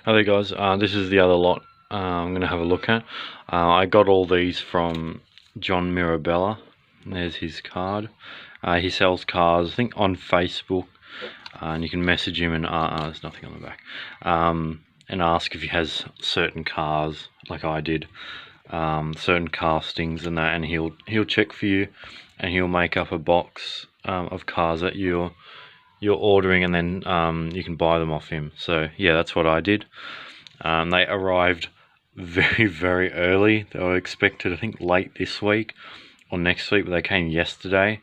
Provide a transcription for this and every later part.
Hi there guys, this is the other lot I'm going to have a look at. I got all these from John Mirabella. There's his card. He sells cars, I think, on Facebook, and you can message him and there's nothing on the back, and ask if he has certain cars, like I did, certain castings and that, and he'll check for you, and he'll make up a box of cars that you're ordering, and then you can buy them off him. So yeah, that's what I did. They arrived very early. They were expected, I think, late this week or next week, but they came yesterday,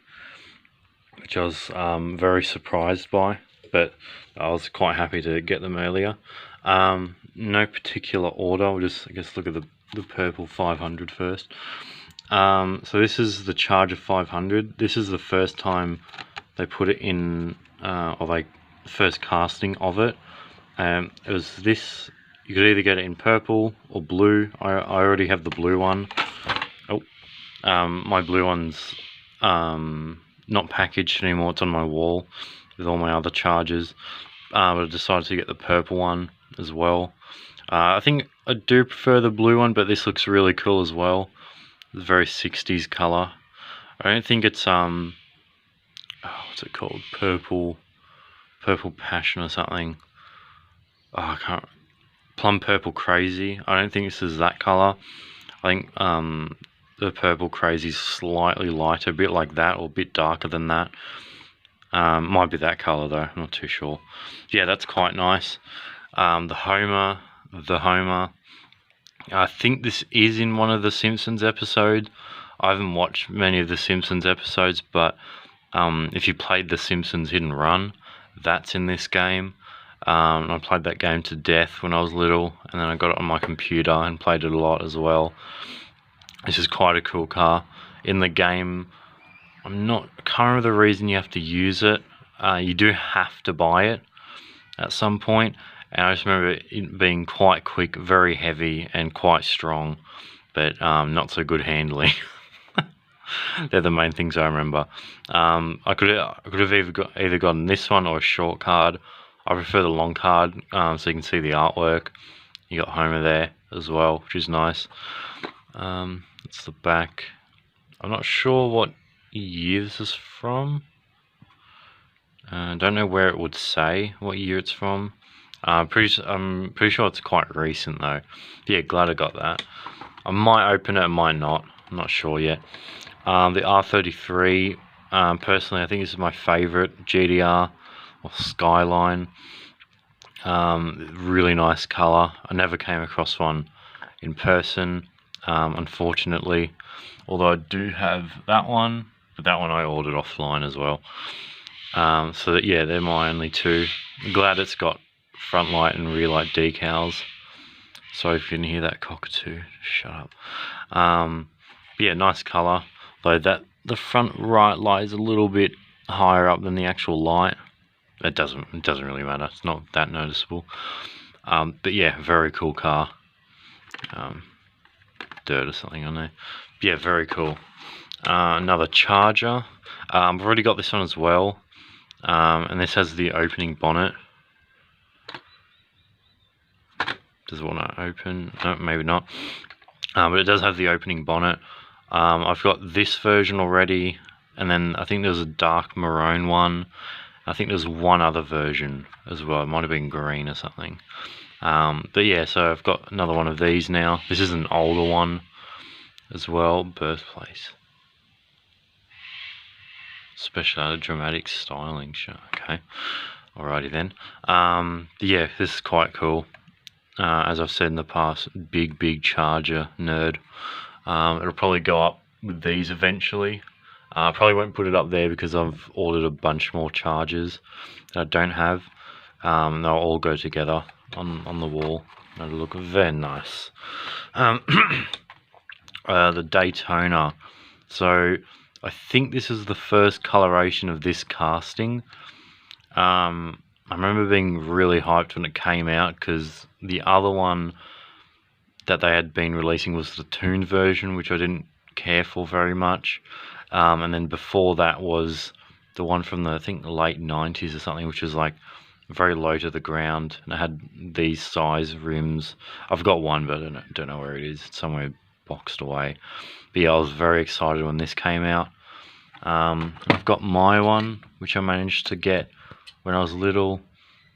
which I was very surprised by, but I was quite happy to get them earlier. No particular order. We'll just, I guess, look at the purple 500 first. So this is the Charger 500. This is the first time they put it in, or like first casting of it. It was this. You could either get it in purple or blue. I already have the blue one. Oh, my blue one's not packaged anymore. It's on my wall with all my other Chargers. But I decided to get the purple one as well. I think I do prefer the blue one, but this looks really cool as well. It's a very 60s color. I don't think it's what's it called? Purple Passion or something. Oh, I can't. Plum Purple Crazy. I don't think this is that color. I think the Purple Crazy is slightly lighter, a bit like that, or a bit darker than that. Might be that color though, I'm not too sure. Yeah, that's quite nice. The Homer. I think this is in one of the Simpsons episodes. I haven't watched many of the Simpsons episodes, but if you played the Simpsons Hit and Run, that's in this game. I played that game to death when I was little, and then I got it on my computer and played it a lot as well. This is quite a cool car. In the game, I can't remember the reason you have to use it. You do have to buy it at some point, and I just remember it being quite quick, very heavy, and quite strong, but not so good handling. They're the main things I remember. I could have either gotten this one or a short card. I prefer the long card, so you can see the artwork. You got Homer there as well, which is nice. That's the back. I'm not sure what year this is from. Don't know where it would say what year it's from. I'm pretty sure it's quite recent though. Yeah, glad I got that. I might open it, I might not. I'm not sure yet. The R33. Personally, I think this is my favorite GDR. Or Skyline. Really nice color. I never came across one in person, unfortunately, although I do have that one, but that one I ordered offline as well. So that, yeah, they're my only two. I'm glad it's got front light and rear light decals. Sorry if you didn't hear that cockatoo. Shut up. Yeah, nice color, though the front right light is a little bit higher up than the actual light. It doesn't really matter. It's not that noticeable. But yeah, very cool car. Dirt or something on there. But yeah, very cool. Another Charger. I've already got this one as well. And this has the opening bonnet. Does it want to open? No, maybe not. But it does have the opening bonnet. I've got this version already, and then I think there's a dark maroon one. I think there's one other version as well. It might have been green or something. But yeah, so I've got another one of these now. This is an older one as well. Birthplace. Special dramatic styling show. Okay. Alrighty then. Yeah, this is quite cool. As I've said in the past, big Charger nerd. It'll probably go up with these eventually. I probably won't put it up there because I've ordered a bunch more Chargers that I don't have. They'll all go together on the wall. It'll look very nice. The Daytona. So I think this is the first coloration of this casting. I remember being really hyped when it came out because the other one that they had been releasing was the tuned version, which I didn't care for very much. And then before that was the one from the, I think, the late 90s or something, which was like very low to the ground, and it had these size rims. I've got one, but I don't know where it is. It's somewhere boxed away. But yeah, I was very excited when this came out. I've got my one, which I managed to get when I was little.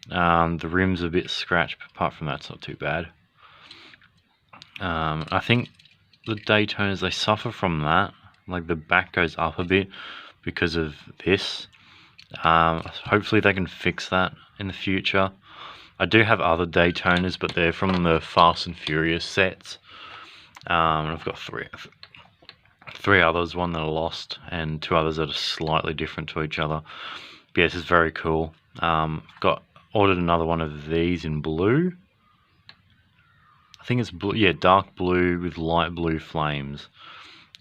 The rim's a bit scratched, but apart from that, it's not too bad. I think the Daytonas, they suffer from that. Like the back goes up a bit because of this. Hopefully they can fix that in the future. I do have other Daytonas, but they're from the Fast and Furious sets. I've got three others, one that I lost, and two others that are slightly different to each other. But yeah, this is very cool. Ordered another one of these in blue. I think it's blue, yeah, dark blue with light blue flames.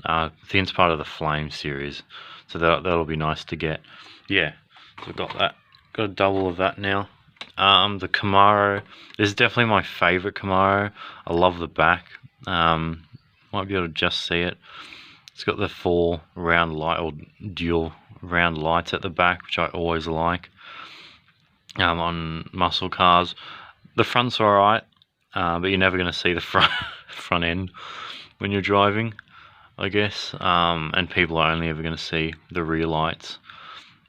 I think it's part of the Flame series, so that'll be nice to get. Yeah, so I've got that. Got a double of that now. The Camaro, this is definitely my favourite Camaro. I love the back. Might be able to just see it. It's got the 4 round light or dual round lights at the back, which I always like. On muscle cars, the front's alright, but you're never going to see the front end when you're driving, I guess. And people are only ever going to see the rear lights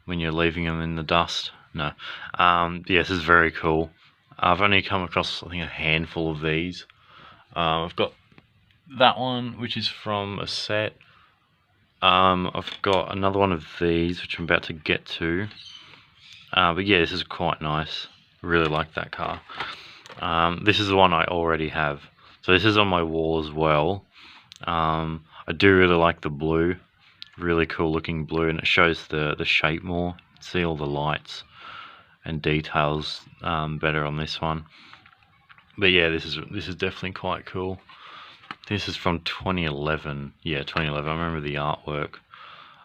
when you're leaving them in the dust. No. Yes, this is very cool. I've only come across, I think, a handful of these. I've got that one, which is from a set. I've got another one of these, which I'm about to get to. But yeah, this is quite nice. Really like that car. This is the one I already have. So this is on my wall as well. I do really like the blue. Really cool looking blue, and it shows the shape more. See all the lights and details better on this one. But yeah, this is definitely quite cool. This is from 2011. Yeah, 2011. I remember the artwork.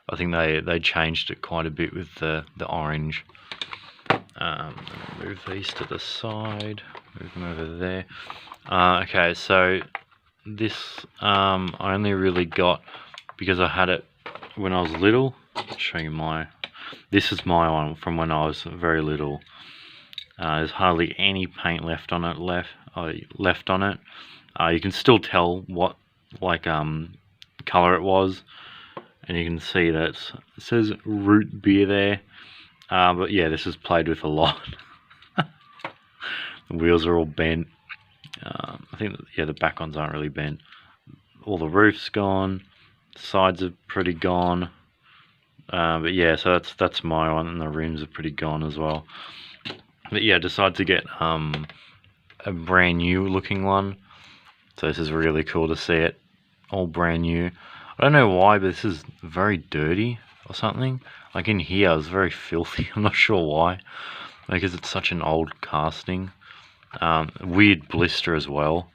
I think they changed it quite a bit with the orange. Move these to the side. Move them over there. Okay, so this I only really got because I had it when I was little. I'll show you this is my one from when I was very little. There's hardly any paint left on it. You can still tell what color it was, and you can see that it says root beer there. But yeah, this is played with a lot. The wheels are all bent. I think yeah, the back ones aren't really bent. All the roof's gone. The sides are pretty gone. But yeah, so that's my one, and the rims are pretty gone as well. But yeah, I decided to get a brand new looking one. So this is really cool to see it all brand new. I don't know why, but this is very dirty or something. Like in here, it's very filthy. I'm not sure why. Because it's such an old casting. Weird blister as well.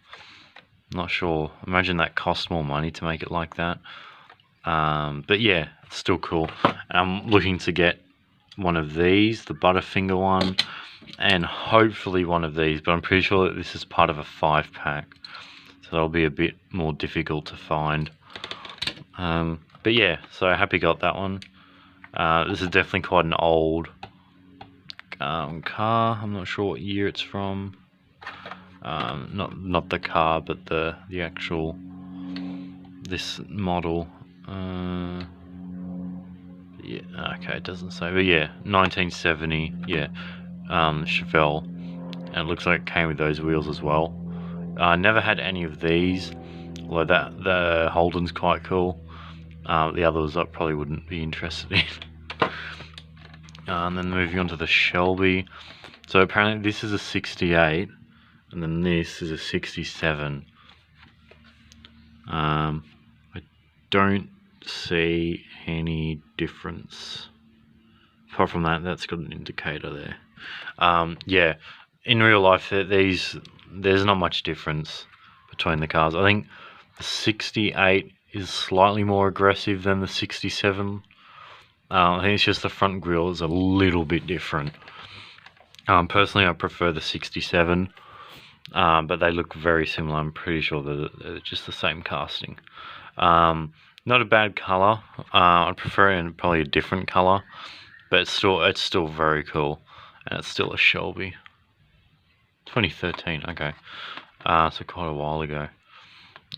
Not sure. Imagine that cost more money to make it like that. But yeah, it's still cool. I'm looking to get one of these, the Butterfinger one, and hopefully one of these. But I'm pretty sure that this is part of a 5-pack. So that'll be a bit more difficult to find. But yeah, so happy got that one. This is definitely quite an old car. I'm not sure what year it's from. Not the car, but the actual this model. Yeah, okay, it doesn't say, but yeah, 1970. Yeah, Chevelle, and it looks like it came with those wheels as well. I never had any of these, although the Holden's quite cool. The others I probably wouldn't be interested in. And then moving on to the Shelby. So apparently this is a 68, and then this is a 67. I don't see any difference. Apart from that, that's got an indicator there. Yeah, in real life, there's not much difference between the cars. I think the 68 is slightly more aggressive than the 67. I think it's just the front grille is a little bit different. Personally, I prefer the 67, but they look very similar. I'm pretty sure they're just the same casting. Not a bad colour. I'd prefer it in probably a different colour, but it's still very cool. and it's still a Shelby. 2013, okay. So quite a while ago.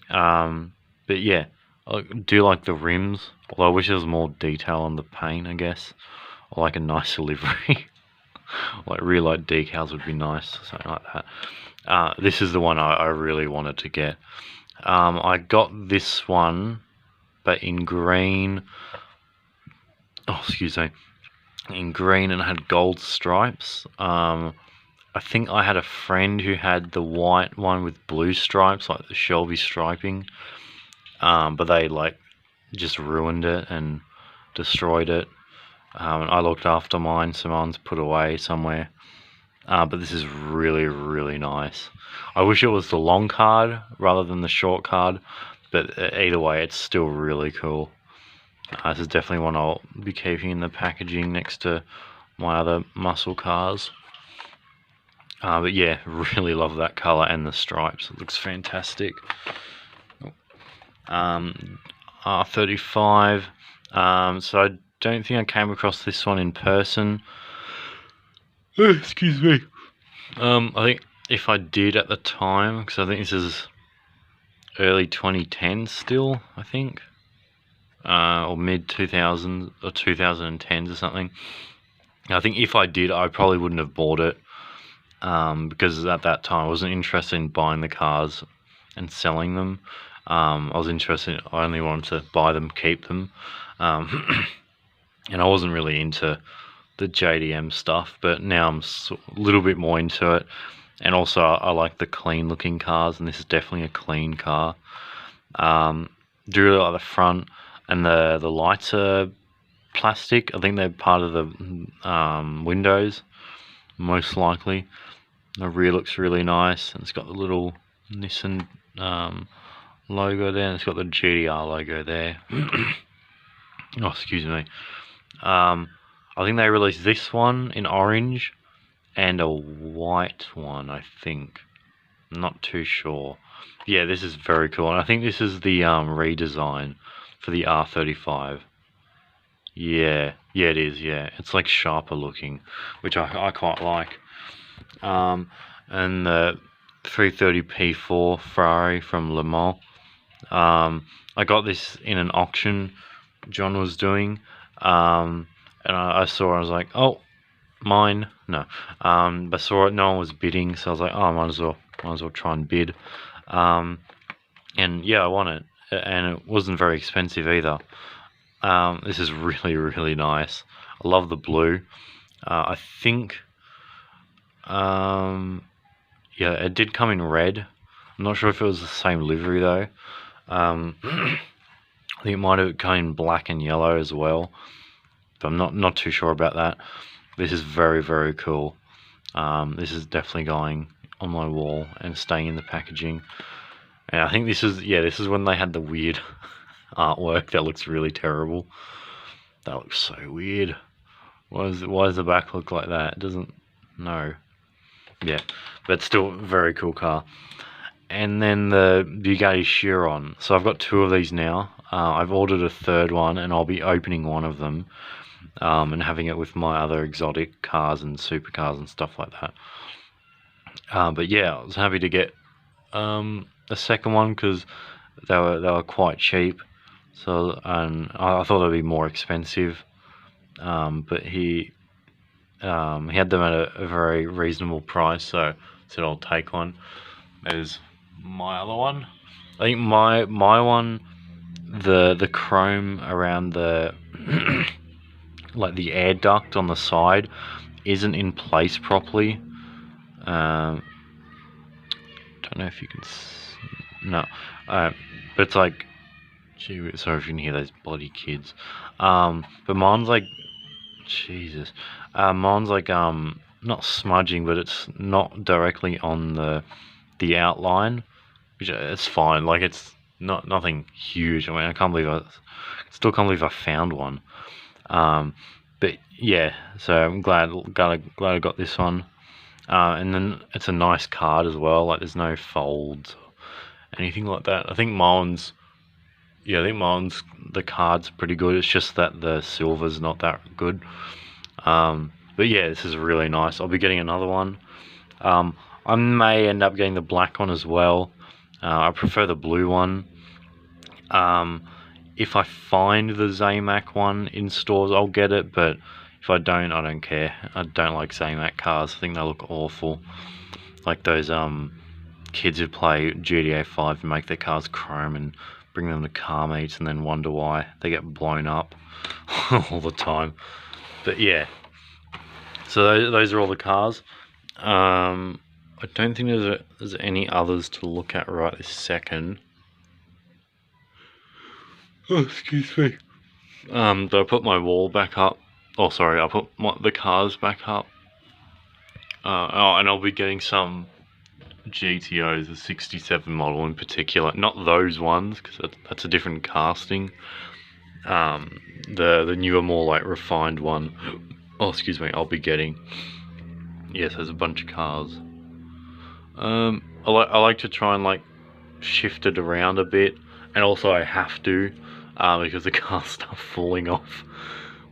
But yeah, I do like the rims, although I wish there was more detail on the paint, I guess. Or like a nicer livery. Like real light decals would be nice, something like that. This is the one I really wanted to get. I got this one, but in green. Oh, excuse me. In green, and it had gold stripes. I think I had a friend who had the white one with blue stripes, like the Shelby striping. But they like just ruined it and destroyed it. I looked after mine, so mine's put away somewhere. But this is really, really nice. I wish it was the long card rather than the short card, but either way, it's still really cool. This is definitely one I'll be keeping in the packaging next to my other muscle cars. But yeah, really love that colour and the stripes. It looks fantastic. R35. So I don't think I came across this one in person. Excuse me. I think if I did at the time, because I think this is early 2010s still, I think. Or mid 2000s or 2010s or something. I think if I did, I probably wouldn't have bought it. Because at that time I wasn't interested in buying the cars and selling them. I was interested, I only wanted to buy them, keep them. And I wasn't really into the JDM stuff, but now I'm a little bit more into it. And also I like the clean looking cars, and this is definitely a clean car. Do really like the front, and the lights are plastic. I think they're part of the windows, most likely. The rear looks really nice, and it's got the little Nissan logo there, and it's got the GDR logo there. Oh, excuse me. I think they released this one in orange and a white one, I think. I'm not too sure. Yeah, this is very cool, and I think this is the redesign for the R35. Yeah, it is, yeah. It's like sharper looking, which I quite like. And the 330 P4 Ferrari from Le Mans. I got this in an auction John was doing, and I saw it, I was like, oh, mine. No. But I saw it, no one was bidding, so I was like, oh, I might as well try and bid. And yeah, I won it, and it wasn't very expensive either. This is really, really nice. I love the blue. I think yeah, it did come in red. I'm not sure if it was the same livery though. I think it might have come in black and yellow as well, but I'm not too sure about that. This is very, very cool. This is definitely going on my wall and staying in the packaging. And I think this is when they had the weird artwork that looks really terrible. That looks so weird. Why does the back look like that? It doesn't. No. Yeah, but still very cool car. And then the Bugatti Chiron. So I've got two of these now. I've ordered a third one, and I'll be opening one of them and having it with my other exotic cars and supercars and stuff like that. But yeah, I was happy to get a second one because they were quite cheap. So I thought they'd be more expensive, but he had them at a very reasonable price, so I said I'll take one. There's my other one. I think my one, the chrome around the like the air duct on the side isn't in place properly. Don't know if you can no, but it's like, gee, sorry if you can hear those bloody kids. But mine's like, Jesus, mine's like not smudging, but it's not directly on the outline, which it's fine. Like it's nothing huge. I mean, I still can't believe I found one. But yeah, so I'm glad I got this one. And then it's a nice card as well. Like there's no folds or anything like that. I think mine's the card's pretty good. It's just that the silver's not that good. But But yeah, this is really nice. I'll be getting another one. I may end up getting the black one as well. I prefer the blue one. If I find the Zamac one in stores, I'll get it, but if I don't care. I don't like Zamac cars. I think they look awful. Like those kids who play GTA 5 and make their cars chrome and bring them to car meets and then wonder why they get blown up all the time. But yeah, so those are all the cars. I don't think there's any others to look at right this second. Oh, excuse me. Did I put my wall back up? Oh, sorry, I put the cars back up. And I'll be getting some GTOs, the 67 model in particular. Not those ones, because that's a different casting. The newer, more like refined one. Oh, excuse me, I'll be getting. Yes, there's a bunch of cars. I like to try and like shift it around a bit, and also I have to. Because the cars start falling off,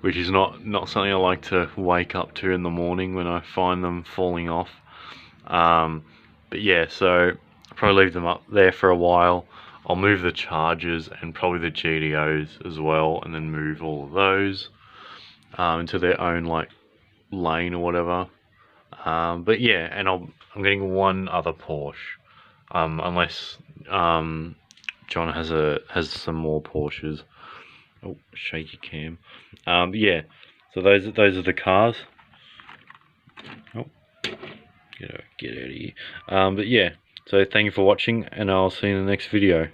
which is not something I like to wake up to in the morning when I find them falling off. But yeah, so I'll probably leave them up there for a while. I'll move the Chargers and probably the GTOs as well, and then move all of those into their own like lane or whatever. But yeah, and I'm getting one other Porsche, unless John has some more Porsches. Oh, shaky cam. Yeah, so those are the cars. Oh, get out of here. But yeah, so thank you for watching, and I'll see you in the next video.